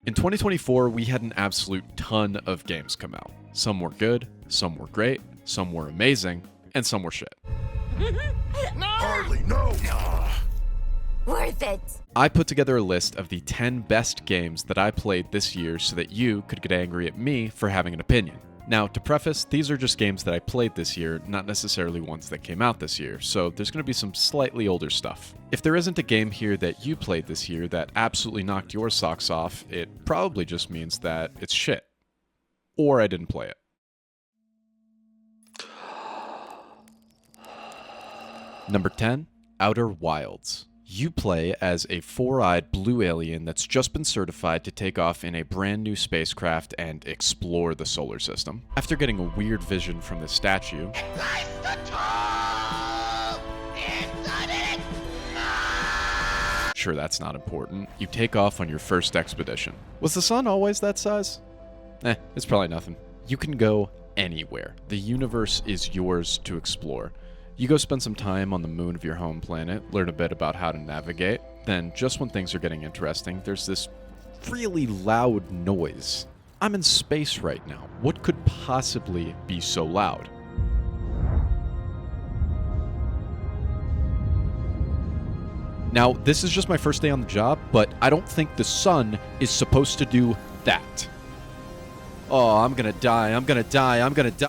In 2024, we had an absolute ton of games come out. Some were good, some were great, some were amazing, and some were shit. Hardly, no! Worth it! I put together a list of the 10 best games that I played this year so that you could get angry at me for having an opinion. Now, to preface, these are just games that I played this year, not necessarily ones that came out this year, so there's going to be some slightly older stuff. If there isn't a game here that you played this year that absolutely knocked your socks off, it probably just means that it's shit. Or I didn't play it. Number 10, Outer Wilds. You play as a four-eyed blue alien that's just been certified to take off in a brand new spacecraft and explore the solar system. After getting a weird vision from the statue, sure, that's not important, you take off on your first expedition. Was the sun always that size? It's probably nothing. You can go anywhere. The universe is yours to explore. You go spend some time on the moon of your home planet, learn a bit about how to navigate, then just when things are getting interesting, there's this really loud noise. I'm in space right now. What could possibly be so loud? Now, this is just my first day on the job, but I don't think the sun is supposed to do that. Oh, I'm gonna die, I'm gonna die, I'm gonna die.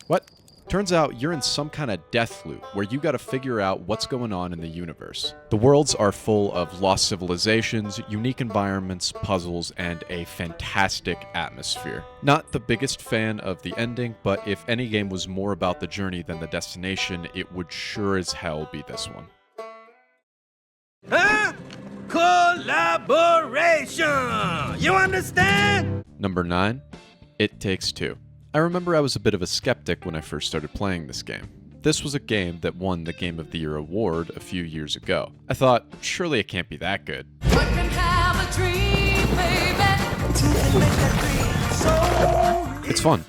What? Turns out you're in some kind of death loop where you gotta figure out what's going on in the universe. The worlds are full of lost civilizations, unique environments, puzzles, and a fantastic atmosphere. Not the biggest fan of the ending, but if any game was more about the journey than the destination, it would sure as hell be this one. Huh? Collaboration! You understand? Number 9, It Takes Two. I remember I was a bit of a skeptic when I first started playing this game. This was a game that won the Game of the Year award a few years ago. I thought, surely it can't be that good. It's fun.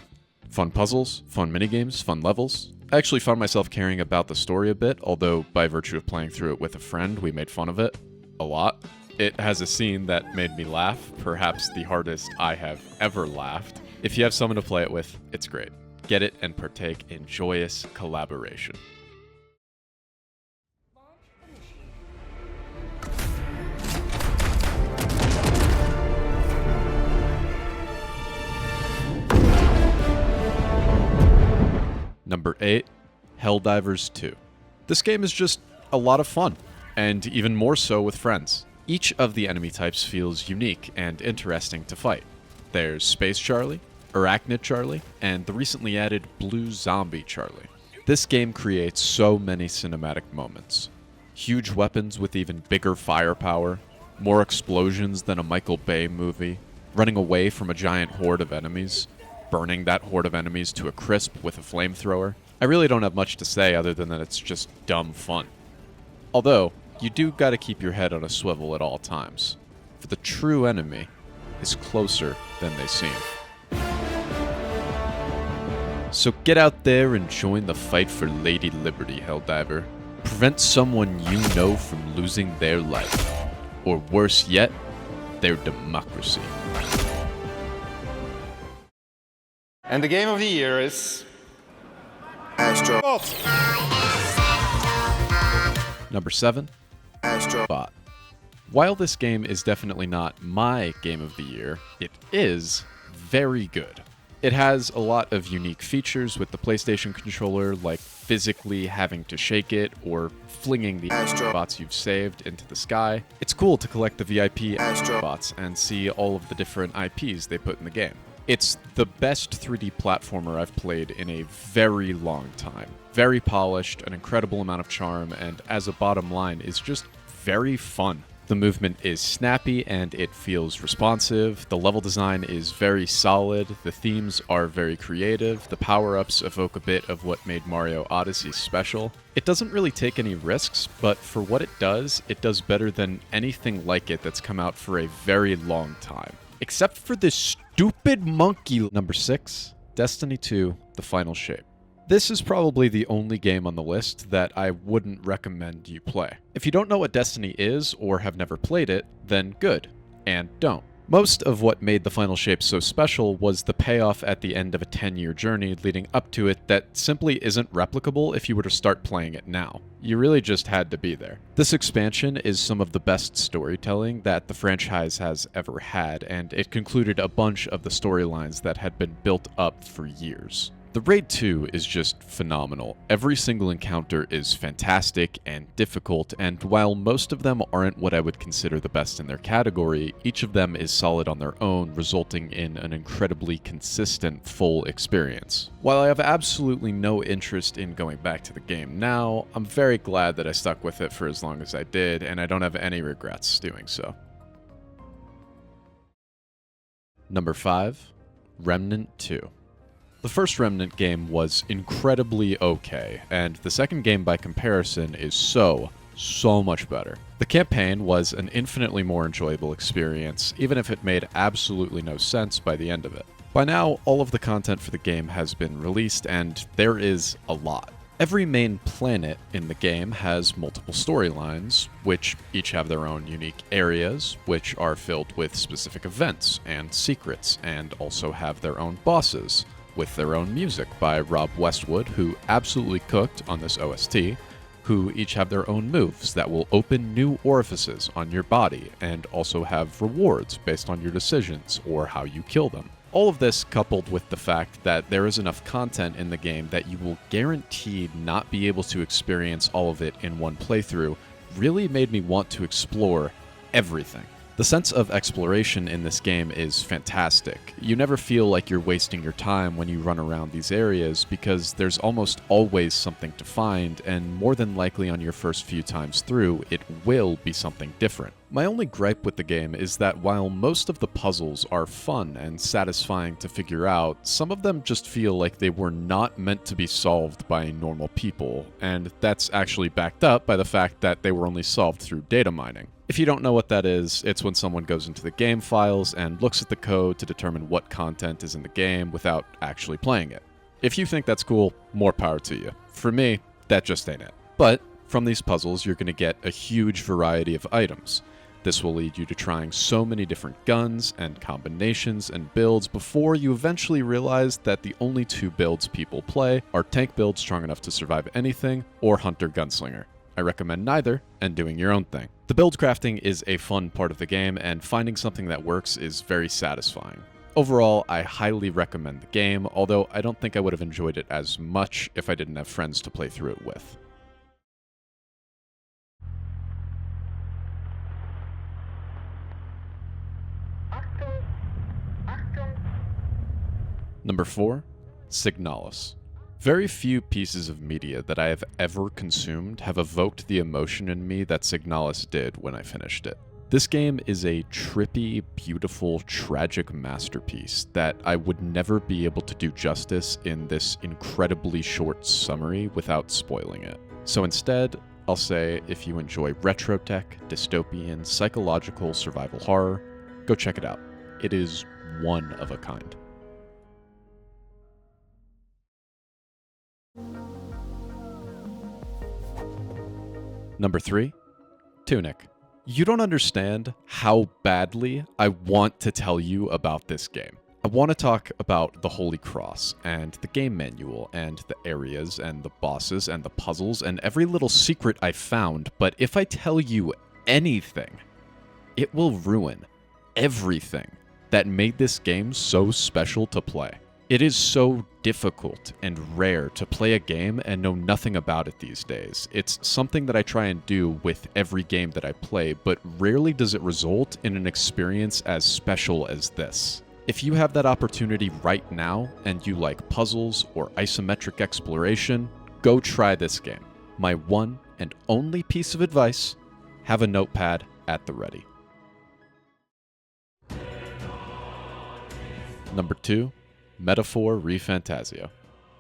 Fun puzzles, fun minigames, fun levels. I actually found myself caring about the story a bit, although by virtue of playing through it with a friend, we made fun of it a lot. It has a scene that made me laugh, perhaps the hardest I have ever laughed. If you have someone to play it with, it's great. Get it and partake in joyous collaboration. Number 8, Helldivers II. This game is just a lot of fun, and even more so with friends. Each of the enemy types feels unique and interesting to fight. There's Space Charlie, Arachnid Charlie, and the recently added Blue Zombie Charlie. This game creates so many cinematic moments. Huge weapons with even bigger firepower, more explosions than a Michael Bay movie, running away from a giant horde of enemies, burning that horde of enemies to a crisp with a flamethrower. I really don't have much to say other than that it's just dumb fun. Although, you do gotta keep your head on a swivel at all times, for the true enemy is closer than they seem. So get out there and join the fight for Lady Liberty, Helldiver. Prevent someone you know from losing their life. Or worse yet, their democracy. And the game of the year is... Astro Bot. Number 7, Astro Bot. While this game is definitely not my game of the year, it is very good. It has a lot of unique features with the PlayStation controller, like physically having to shake it or flinging the Astro Bots you've saved into the sky. It's cool to collect the VIP Astro Bots and see all of the different IPs they put in the game. It's the best 3D platformer I've played in a very long time. Very polished, an incredible amount of charm, and as a bottom line, is just very fun. The movement is snappy and it feels responsive, the level design is very solid, the themes are very creative, the power-ups evoke a bit of what made Mario Odyssey special. It doesn't really take any risks, but for what it does better than anything like it that's come out for a very long time. Except for this stupid monkey. Number 6, Destiny 2 the final shape. This is probably the only game on the list that I wouldn't recommend you play. If you don't know what Destiny is or have never played it, then good, and don't. Most of what made the final shape so special was the payoff at the end of a 10-year journey leading up to it that simply isn't replicable if you were to start playing it now. You really just had to be there. This expansion is some of the best storytelling that the franchise has ever had, and it concluded a bunch of the storylines that had been built up for years. The Raid 2 is just phenomenal. Every single encounter is fantastic and difficult, and while most of them aren't what I would consider the best in their category, each of them is solid on their own, resulting in an incredibly consistent, full experience. While I have absolutely no interest in going back to the game now, I'm very glad that I stuck with it for as long as I did, and I don't have any regrets doing so. Number 5, Remnant II. The first Remnant game was incredibly okay, and the second game by comparison is so much better. The campaign was an infinitely more enjoyable experience, even if it made absolutely no sense by the end of it. By now, all of the content for the game has been released, and there is a lot. Every main planet in the game has multiple storylines, which each have their own unique areas, which are filled with specific events and secrets, and also have their own bosses, with their own music by Rob Westwood, who absolutely cooked on this OST, who each have their own moves that will open new orifices on your body and also have rewards based on your decisions or how you kill them. All of this coupled with the fact that there is enough content in the game that you will guaranteed not be able to experience all of it in one playthrough really made me want to explore everything. The sense of exploration in this game is fantastic. You never feel like you're wasting your time when you run around these areas because there's almost always something to find, and more than likely on your first few times through, it will be something different. My only gripe with the game is that while most of the puzzles are fun and satisfying to figure out, some of them just feel like they were not meant to be solved by normal people, and that's actually backed up by the fact that they were only solved through data mining. If you don't know what that is, it's when someone goes into the game files and looks at the code to determine what content is in the game without actually playing it. If you think that's cool, more power to you. For me, that just ain't it. But from these puzzles, you're going to get a huge variety of items. This will lead you to trying so many different guns and combinations and builds before you eventually realize that the only two builds people play are tank build strong enough to survive anything or hunter gunslinger. I recommend neither, and doing your own thing. The build crafting is a fun part of the game, and finding something that works is very satisfying. Overall, I highly recommend the game, although I don't think I would have enjoyed it as much if I didn't have friends to play through it with. Number 4, Signalis. Very few pieces of media that I have ever consumed have evoked the emotion in me that Signalis did when I finished it. This game is a trippy, beautiful, tragic masterpiece that I would never be able to do justice in this incredibly short summary without spoiling it. So instead, I'll say if you enjoy retro tech, dystopian, psychological survival horror, go check it out. It is one of a kind. Number 3, Tunic. You don't understand how badly I want to tell you about this game. I want to talk about the Holy Cross, and the game manual, and the areas, and the bosses, and the puzzles, and every little secret I found, but if I tell you anything, it will ruin everything that made this game so special to play. It is so difficult and rare to play a game and know nothing about it these days. It's something that I try and do with every game that I play, but rarely does it result in an experience as special as this. If you have that opportunity right now and you like puzzles or isometric exploration, go try this game. My one and only piece of advice, have a notepad at the ready. Number 2, Metaphor ReFantazio.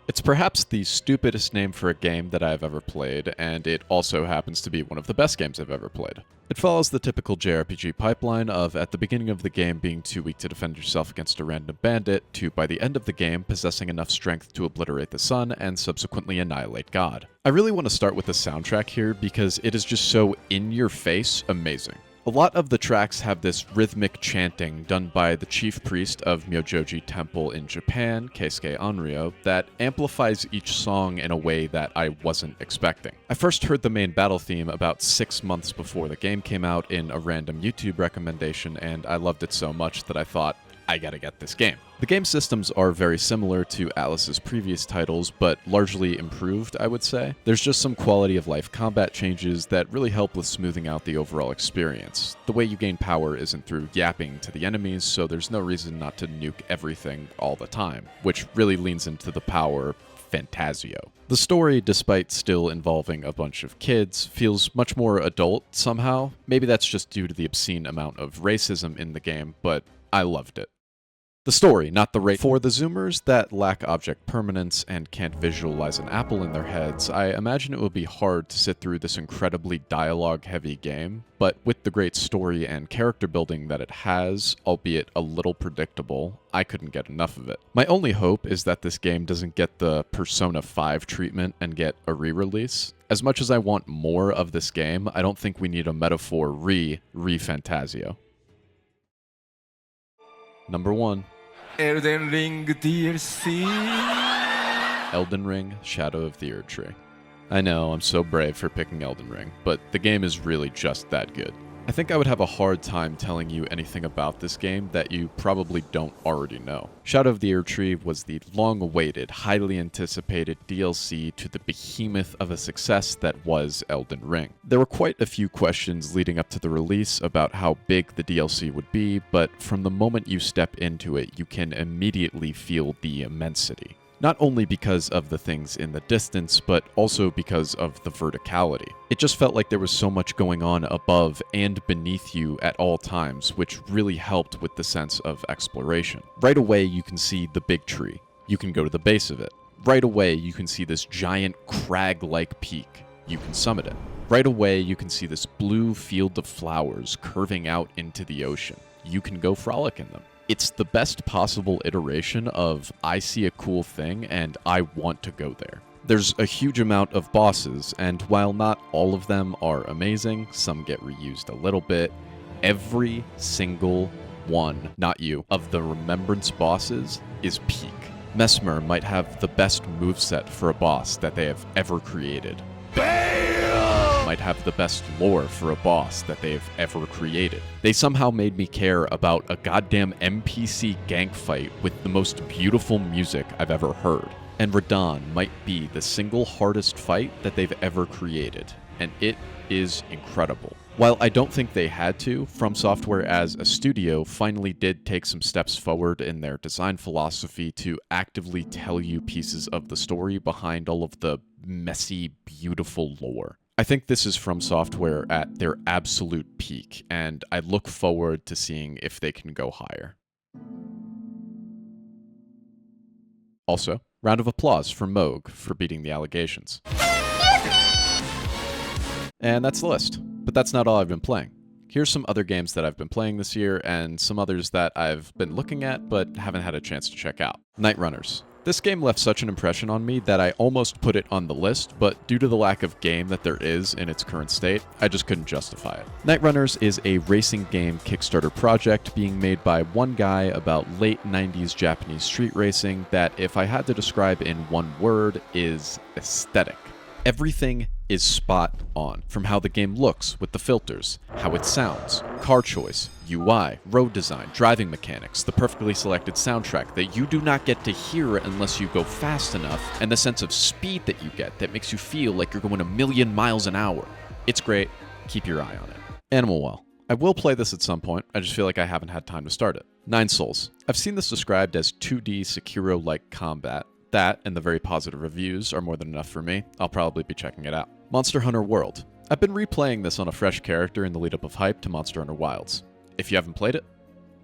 It's perhaps the stupidest name for a game that I've ever played, and it also happens to be one of the best games I've ever played. It follows the typical JRPG pipeline of at the beginning of the game being too weak to defend yourself against a random bandit, to by the end of the game possessing enough strength to obliterate the sun and subsequently annihilate God. I really want to start with the soundtrack here because it is just so in-your-face amazing. A lot of the tracks have this rhythmic chanting done by the chief priest of Myojoji Temple in Japan, Keisuke Onryo, that amplifies each song in a way that I wasn't expecting. I first heard the main battle theme about 6 months before the game came out in a random YouTube recommendation, and I loved it so much that I thought, I gotta get this game. The game systems are very similar to Atlus's previous titles, but largely improved, I would say. There's just some quality of life combat changes that really help with smoothing out the overall experience. The way you gain power isn't through yapping to the enemies, so there's no reason not to nuke everything all the time, which really leans into the power Fantazio. The story, despite still involving a bunch of kids, feels much more adult somehow. Maybe that's just due to the obscene amount of racism in the game, but I loved it. The story, not the rate. For the Zoomers that lack object permanence and can't visualize an apple in their heads, I imagine it would be hard to sit through this incredibly dialogue-heavy game, but with the great story and character building that it has, albeit a little predictable, I couldn't get enough of it. My only hope is that this game doesn't get the Persona 5 treatment and get a re-release. As much as I want more of this game, I don't think we need a metaphor ReFantazio. Number 1. Elden Ring DLC. Elden Ring, Shadow of the Erdtree. I know, I'm so brave for picking Elden Ring, but the game is really just that good. I think I would have a hard time telling you anything about this game that you probably don't already know. Shadow of the Erdtree was the long-awaited, highly anticipated DLC to the behemoth of a success that was Elden Ring. There were quite a few questions leading up to the release about how big the DLC would be, but from the moment you step into it, you can immediately feel the immensity. Not only because of the things in the distance, but also because of the verticality. It just felt like there was so much going on above and beneath you at all times, which really helped with the sense of exploration. Right away, you can see the big tree. You can go to the base of it. Right away, you can see this giant crag-like peak. You can summit it. Right away, you can see this blue field of flowers curving out into the ocean. You can go frolic in them. It's the best possible iteration of I see a cool thing and I want to go there. There's a huge amount of bosses, and while not all of them are amazing, some get reused a little bit, every single one, not you, of the Remembrance bosses is peak. Messmer might have the best moveset for a boss that they have ever created. Bayle might have the best lore for a boss that they've ever created. They somehow made me care about a goddamn NPC gank fight with the most beautiful music I've ever heard. And Radahn might be the single hardest fight that they've ever created, and it is incredible. While I don't think they had to, From Software as a studio finally did take some steps forward in their design philosophy to actively tell you pieces of the story behind all of the messy, beautiful lore. I think this is From Software at their absolute peak, and I look forward to seeing if they can go higher. Also, round of applause for Moog for beating the allegations. And that's the list. But that's not all I've been playing. Here's some other games that I've been playing this year, and some others that I've been looking at but haven't had a chance to check out. Nightrunners. This game left such an impression on me that I almost put it on the list, but due to the lack of game that there is in its current state, I just couldn't justify it. Nightrunners is a racing game Kickstarter project being made by one guy about late 90s Japanese street racing that, if I had to describe in one word, is aesthetic. Everything is spot on, from how the game looks with the filters, how it sounds, car choice, UI, road design, driving mechanics, the perfectly selected soundtrack that you do not get to hear unless you go fast enough, and the sense of speed that you get that makes you feel like you're going 1,000,000 miles an hour. It's great. Keep your eye on it. Animal Well. I will play this at some point, I just feel like I haven't had time to start it. Nine Souls. I've seen this described as 2D Sekiro-like combat. That, and the very positive reviews, are more than enough for me. I'll probably be checking it out. Monster Hunter World. I've been replaying this on a fresh character in the lead-up of hype to Monster Hunter Wilds. If you haven't played it,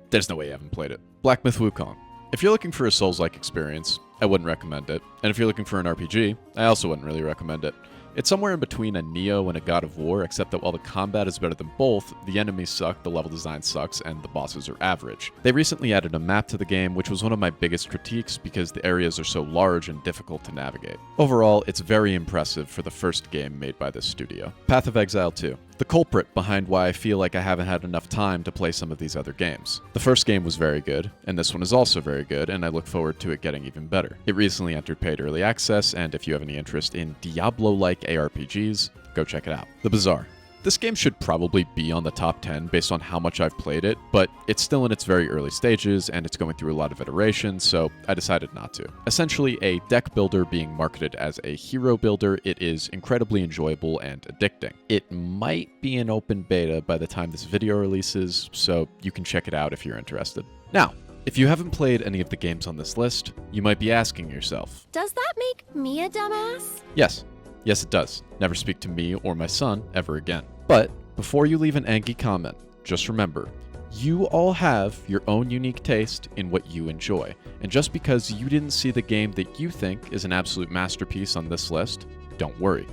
there's no way you haven't played it. Black Myth Wukong. If you're looking for a Souls-like experience, I wouldn't recommend it. And if you're looking for an RPG, I also wouldn't really recommend it. It's somewhere in between a Neo and a God of War, except that while the combat is better than both, the enemies suck, the level design sucks, and the bosses are average. They recently added a map to the game, which was one of my biggest critiques because the areas are so large and difficult to navigate. Overall, it's very impressive for the first game made by this studio. Path of Exile 2. The culprit behind why I feel like I haven't had enough time to play some of these other games. The first game was very good, and this one is also very good, and I look forward to it getting even better. It recently entered paid early access, and if you have any interest in Diablo-like ARPGs, go check it out. The Bazaar. This game should probably be on the top 10 based on how much I've played it, but it's still in its very early stages and it's going through a lot of iterations, so I decided not to. Essentially a deck builder being marketed as a hero builder, it is incredibly enjoyable and addicting. It might be an open beta by the time this video releases, so you can check it out if you're interested. Now, if you haven't played any of the games on this list, you might be asking yourself, Does that make me a dumbass? Yes. Yes, it does. Never speak to me or my son ever again. But before you leave an angry comment, just remember, you all have your own unique taste in what you enjoy. And just because you didn't see the game that you think is an absolute masterpiece on this list, don't worry.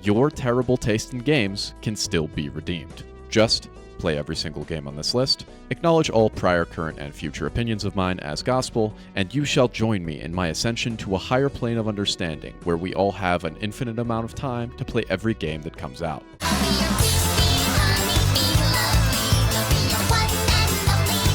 Your terrible taste in games can still be redeemed. Just play every single game on this list, acknowledge all prior, current, and future opinions of mine as gospel, and you shall join me in my ascension to a higher plane of understanding where we all have an infinite amount of time to play every game that comes out.